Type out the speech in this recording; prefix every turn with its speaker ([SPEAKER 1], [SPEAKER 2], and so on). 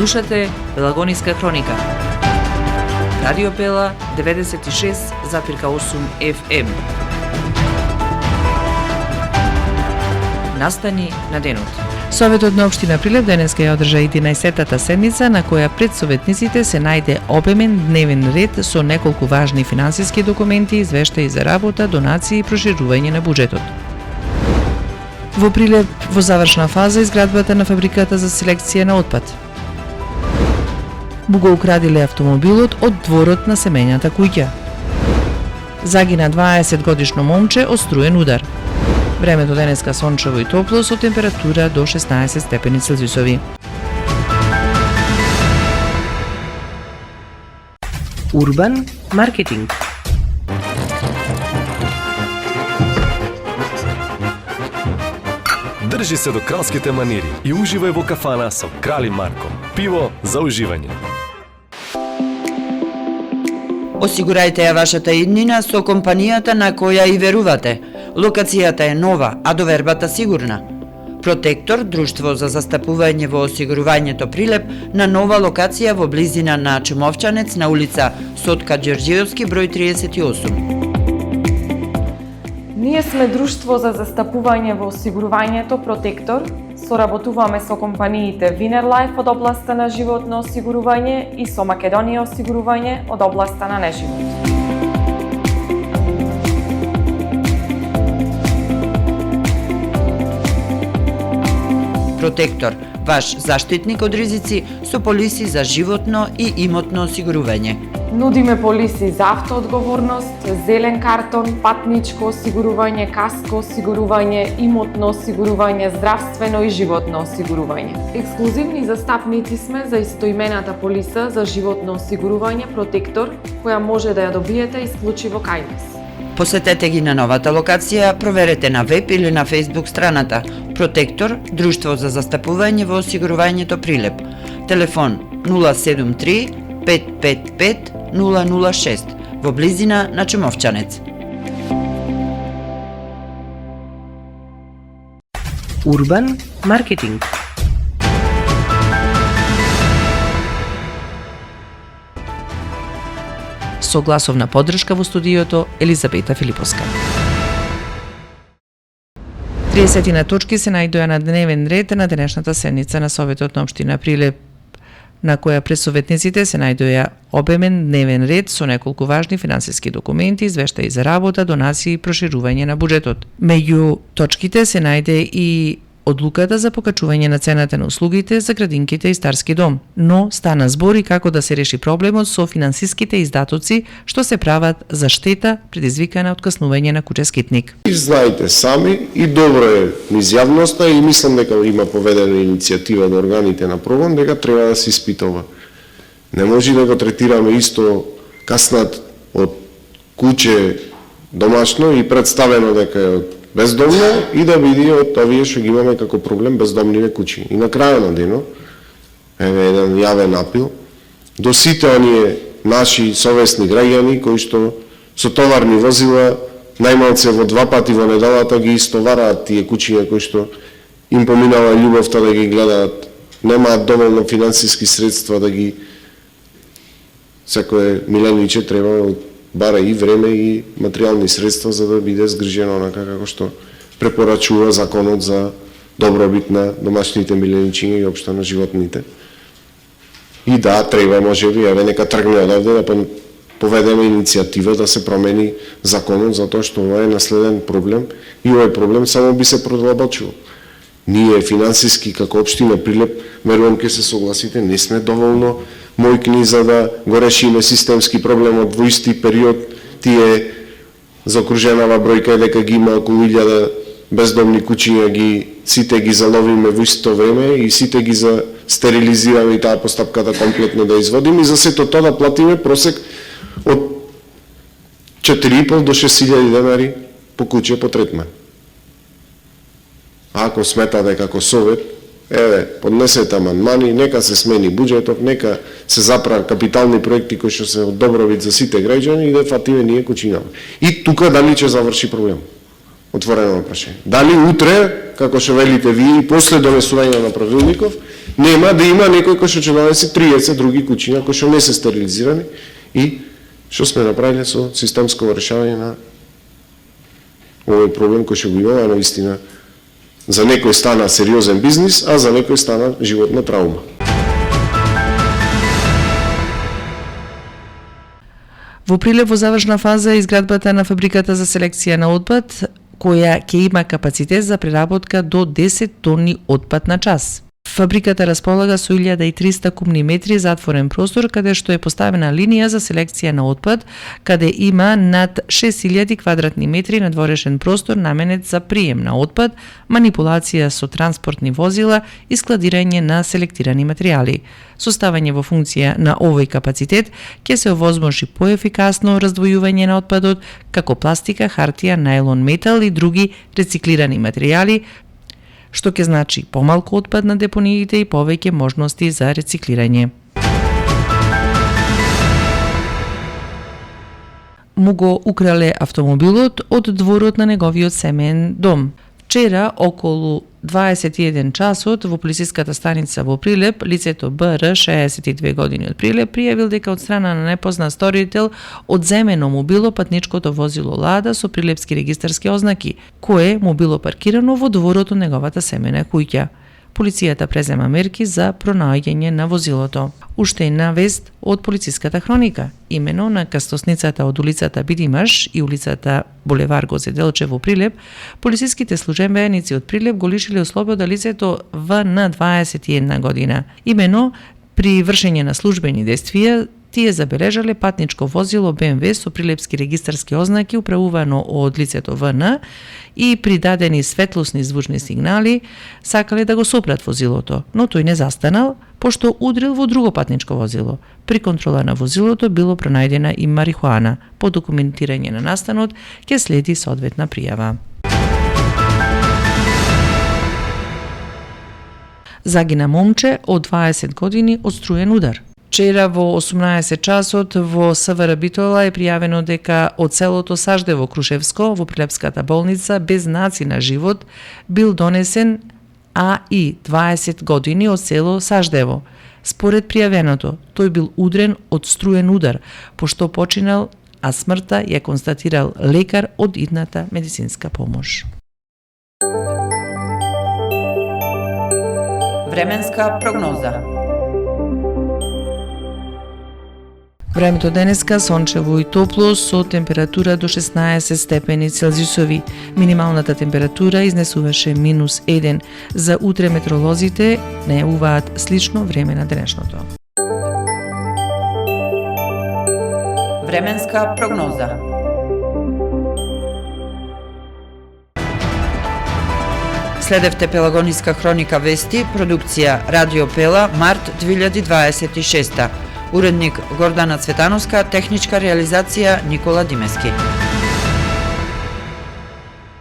[SPEAKER 1] Слушате Пелагониска хроника. Радио Пела 96,8 FM. Настани на денот. Советот на општина Прилеп денеска ја одржа 11-тата седница на која пред советниците се најде обемен дневен ред со неколку важни финансиски документи, извештаи за работа, донации и проширување на буџетот. Во Прилеп во завршна фаза изградбата на фабриката за селекција на отпад. Го украдиле автомобилот од дворот на семејната куќа. Загина 20 годишно момче од струен удар. Времето денеска сончево и топло со температура до 16 степени Целзиусови.
[SPEAKER 2] Урбан маркетинг.
[SPEAKER 3] Држи се до кралските манири и уживај во кафана со Крали Марко. Пиво за уживање.
[SPEAKER 4] Осигурајте ја вашата иднина со компанијата на која и верувате. Локацијата е нова, а довербата сигурна. Протектор, друштво за застапување во осигурувањето Прилеп, на нова локација во близина на Чумовчанец на улица Сотка Ѓорѓиевски број 38.
[SPEAKER 5] Ние сме друштво за застапување во осигурувањето Протектор. Соработуваме со компаниите Винерлайф од областа на животно осигурување и со Македонија осигурување од областа на неживот.
[SPEAKER 4] Протектор, ваш заштитник од ризици со полиси за животно и имотно осигурување.
[SPEAKER 5] Нудиме полиси за автоодговорност, зелен картон, патничко осигурување, каско осигурување, имотно осигурување, здравствено и животно осигурување. Ексклузивни застапници сме за истоимената полиса за животно осигурување Протектор, која може да ја добиете исклучиво кај нас.
[SPEAKER 4] Посетете ги на новата локација, проверете на веб или на Facebook страната Протектор, друштво за застапување во осигурувањето Прилеп. Телефон 073 555 006 во близина на Чумовчанец.
[SPEAKER 2] Урбан маркетинг.
[SPEAKER 1] Со гласовна поддршка во студиото Елизабета Филиповска. 30 точки се најдоа на дневен ред на денешната седница на Советот на општина Прилеп, на која пред советниците се најдоа обемен дневен ред со неколку важни финансиски документи, извештаи за работа, донации и проширување на буџетот. Меѓу точките се најде и одлуката за покачување на цената на услугите за градинките и старски дом, но стана збор и како да се реши проблемот со финансиските издатоци што се прават за штета предизвикана од каснување на куќа скитник.
[SPEAKER 6] Знаете сами и добро е низ јавноста и мислам дека има поведена иницијатива од органите на прогон дека треба да се испитува. Не може да го третираме исто каснат од куќе домашно и представено дека е од бездомно и да биде од овие што ги имаме како проблем бездомниве куќи. И на крајот на денот, еве еден јавен апел до сите оние наши совесни граѓани кои што со товарни возила најмалце во 2 пати во неделата ги истовараат тие куќиња кои што им поминава љубовта да ги гледаат, немаат доволно финансиски средства да ги секое милениче треба бара и време и материјални средства за да биде згрижено онака како што препорачува законот за добробит на домашните миленичиња и општо на животните. И да, треба можеби, еве нека тргне одавде да поведеме иницијатива да се промени законот, затоа што ова е наследен проблем и овој проблем само би се продлабочил. Ние финансиски како општина Прилеп, верувам ќе се согласите, не сме доволно мојкни за да го решиме системски проблемот во исти период. Тие заокруженава бројка дека ги има околу 1000 бездомни куќиња, сите ги заловиме во исто време и сите ги стерилизираме и таа постапката комплетно да изводиме и за сето тоа да платиме просек од 4.500 до 6.000 денари по куќе по третман. Ако сметате како совет, еве, поднесете амандмани, нека се смени буџетот, нека се заправат капитални проекти кои што се од добровит за сите граѓани и да фатиме ние куќињава. И тука дали ќе заврши проблем. Отворено прашање. Дали утре, како што велите вие, и после донесување на правилников, нема да има некој кој што ќе донесе 30 други куќиња кои што не се стерилизирани и што сме направиле со системско решавање на овој проблем кој што го имаме, а наистина за некој стана сериозен бизнис, а за некој стана животна травма.
[SPEAKER 1] Во Прилеп во завршна фаза е изградбата на фабриката за селекција на отпад, која ќе има капацитет за преработка до 10 тонни отпад на час. Фабриката располага со 1300 кубни метри затворен простор, каде што е поставена линија за селекција на отпад, каде има над 6000 квадратни метри надворешен простор наменет за прием на отпад, манипулација со транспортни возила и складирање на селектирани материјали. Составање во функција на овој капацитет ќе се овозможи поефикасно раздвојување на отпадот, како пластика, хартија, најлон, метал и други рециклирани материјали, што ќе значи помалку отпад на депониите и повеќе можности за рециклирање. Му го украле автомобилот од дворот на неговиот семеен дом. Вчера, околу 21 часот, во полициската станица во Прилеп, лицето БР, 62 години од Прилеп, пријавил дека од страна на непознат сторител одземено му било патничкото возило Лада со прилепски регистарски ознаки, кое му било паркирано во дворот од неговата семена куќа. Полицијата презема мерки за пронаоѓање на возилото. Уште една вест од полициската хроника. Имено на кастосницата од улицата Бидимаш и улицата Булевар Гоце Делчев во Прилеп, полициските службеници од Прилеп го лишиле од слобода лицето ВН 21 година. Имено при вршење на службени действија тие забележале патничко возило БМВ со прилепски регистарски ознаки управувано од лицето ВН и при дадени светлосни звучни сигнали сакале да го сопрат возилото, но тој не застанал, пошто удрил во друго патничко возило. При контрола на возилото било пронајдена и марихуана. По документирање на настанот ќе следи соодветна пријава. Загина момче од 20 години од струен удар. Вчера во 18 часот во СВР Битола е пријавено дека од селото Саждево Крушевско во Прилепската болница без знаци на живот бил донесен АИ 20 години од село Саждево. Според пријавеното, тој бил удрен од струен удар, пошто починал, а смртта ја констатирал лекар од идната медицинска помош.
[SPEAKER 4] Временска прогноза.
[SPEAKER 1] Времето денеска сончево и топло со температура до 16 степени Целзиусови. Минималната температура изнесуваше -1. За утре метеоролозите најавуваат слично време на денешното.
[SPEAKER 4] Временска прогноза. Следевте Пелагониска хроника вести, продукција Радио Пела, март 2026. Уредник Гордана Цветановска, техничка реализација Никола Димески.